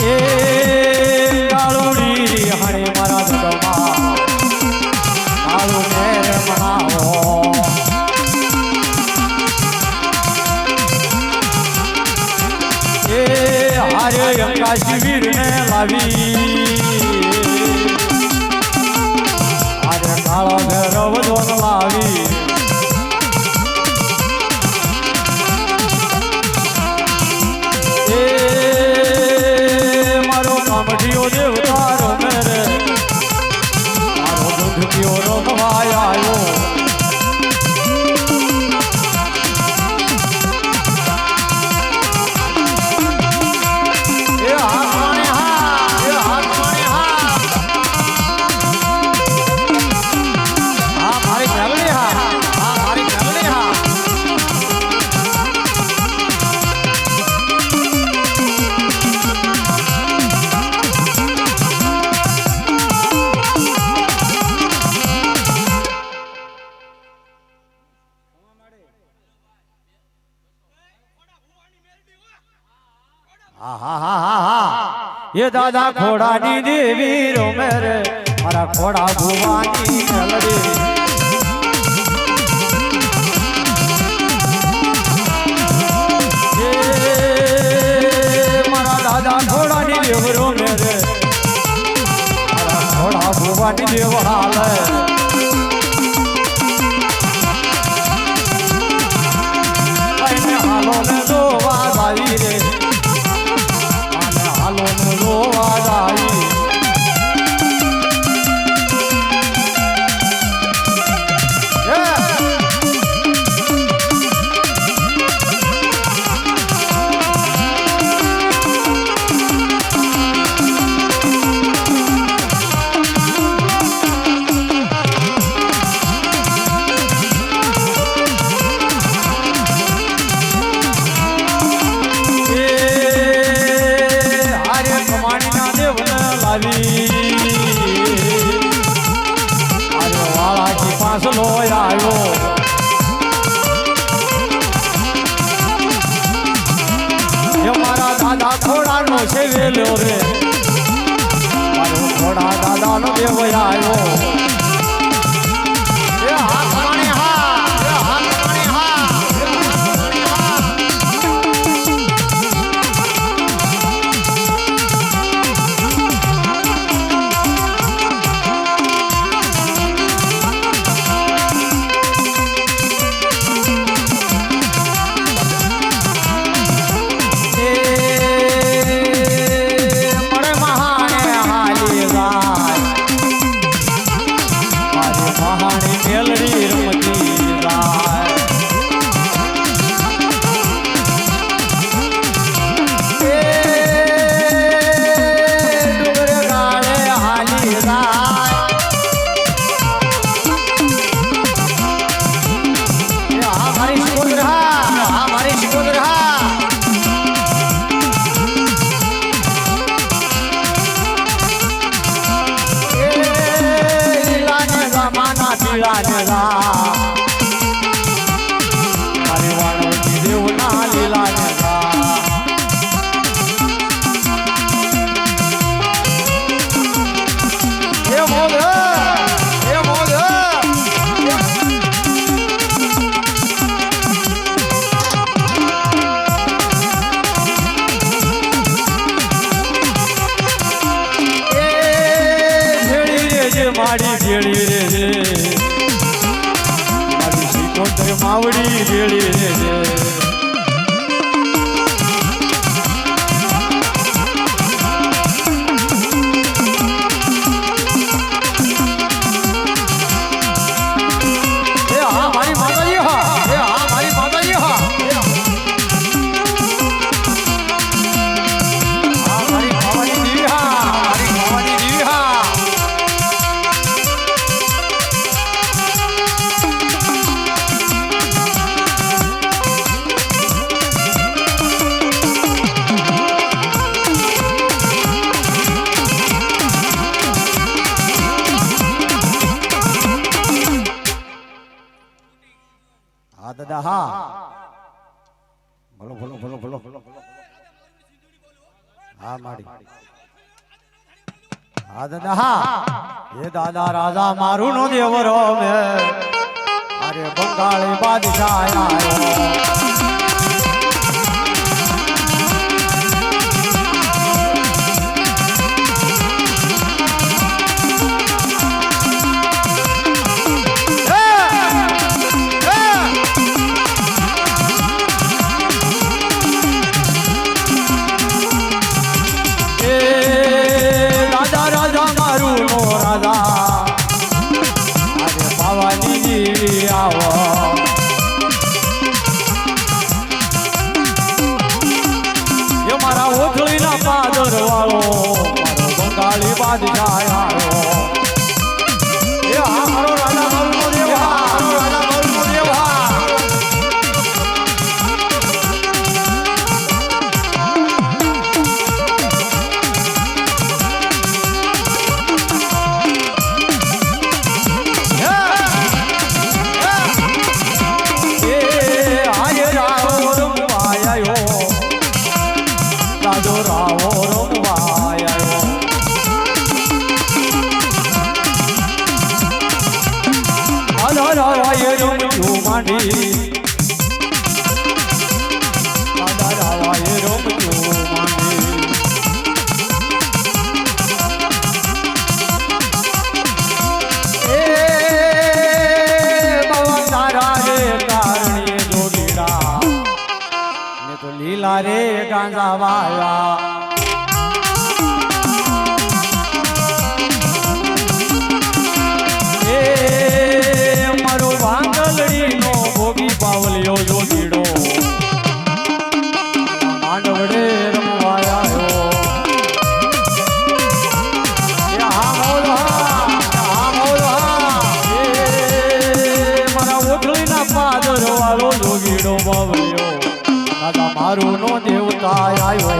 એ કાળુડી હણે મારા દડમાં કાળુ મેર મનાવો એ હારે અંકાશી વીરને લાવી હારે કાળો ભૈરવ દોન લાવી મઢિયો દેવતારો મેરે મારો દુધિયો રમવાય આવ્યો એ હાથ હા એ હાથ હા મારી ફેમિલી હા મારી ફેમિલી હા ये दादा खोड़ानी देवी रो मेरे मारा खोड़ा भुवानी मेलडी ये मारा दादा खोड़ानी देव रो मेरे मारा खोड़ा भुवानी देव हाल हालो में दो वादाई रे हालो में दो वादाई लो आयो ये मारा दादा खोड़ा नो से वेलो रे मारो खोड़ा दादा नो देव आयो ये हाथ माने हा ये हाथ माने हा माड़ी भेड़ी रे माड़ी सिकोतर मावड़ी भेड़ी रे દાદા હા ભલો ભલો ભલો ભલો ભલો હા માડી હા દાદા હા એ દાદા રાજા મારું નો દેવરો મે અરે બંગાળી બાદશાહ આયો બાદશાહ આયો એ હા મારો રાજા મારુનો દેવ હા મારો રાજા મારુનો દેવ હા એ આય રાવો રમવાયો રાજો રાવો રમવાયો રાવાએ રમતું માંડી દાદા રાવાએ રમતું માંડી એ બાવા તારા રે કારણે જોગીડા ને તો લીલા રે ગાંજા વાયા પાવલિયો જોગીડો માંડવડે રમવાયો મારા ઓઠળીના પાદર વાળો જોગીડો પાવલિયો દાદા મારું નો દેવતા આવ્યો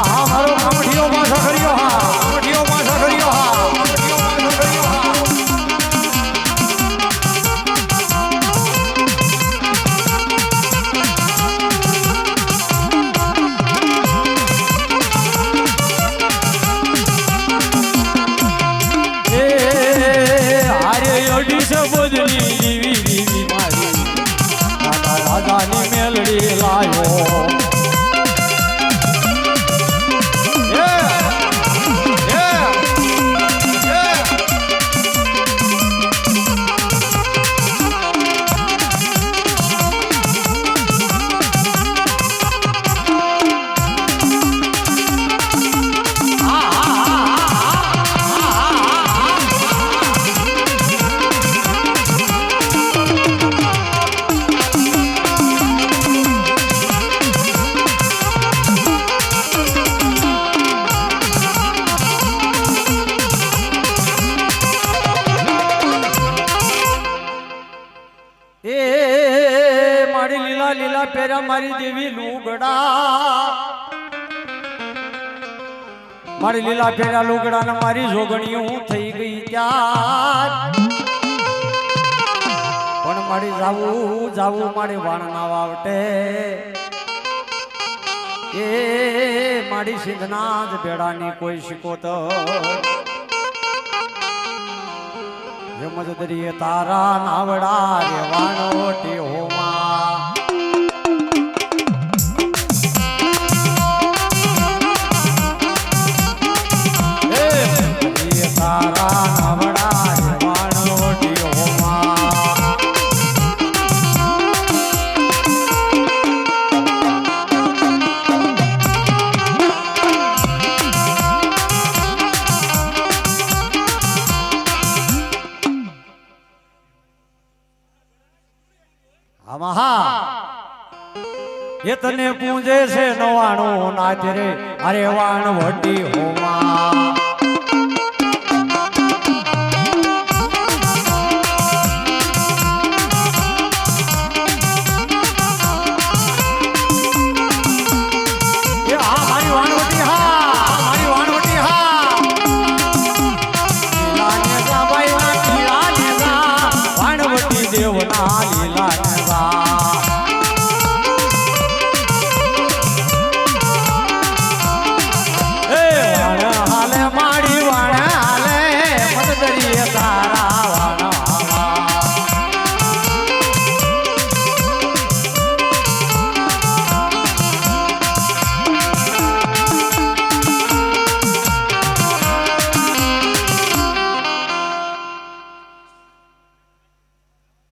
હા મારો કામઠીઓ પાછો કર્યો હા કામઠીઓ પાછો કર્યો હા રાજાની મેલડી લાયો લીલા પેરા મારી દેવી લુગડા મારી લીલા પેરા લુગડા ને મારી જોગણીઓ થઈ ગઈ ત્યાર પણ મારી જાવું મારી વાણના વાવટે એ મારી સિંધના જ બેડાની કોઈ શિકોતર જમજદરીએ તારા નાવડા રે વાણોટી હોમાં તારા નાવડા રે વાણોટી હોમાં એ તને પૂજે છે નવાણું નાચ રે અરે વાણ વટી હોમાં કરીએ તા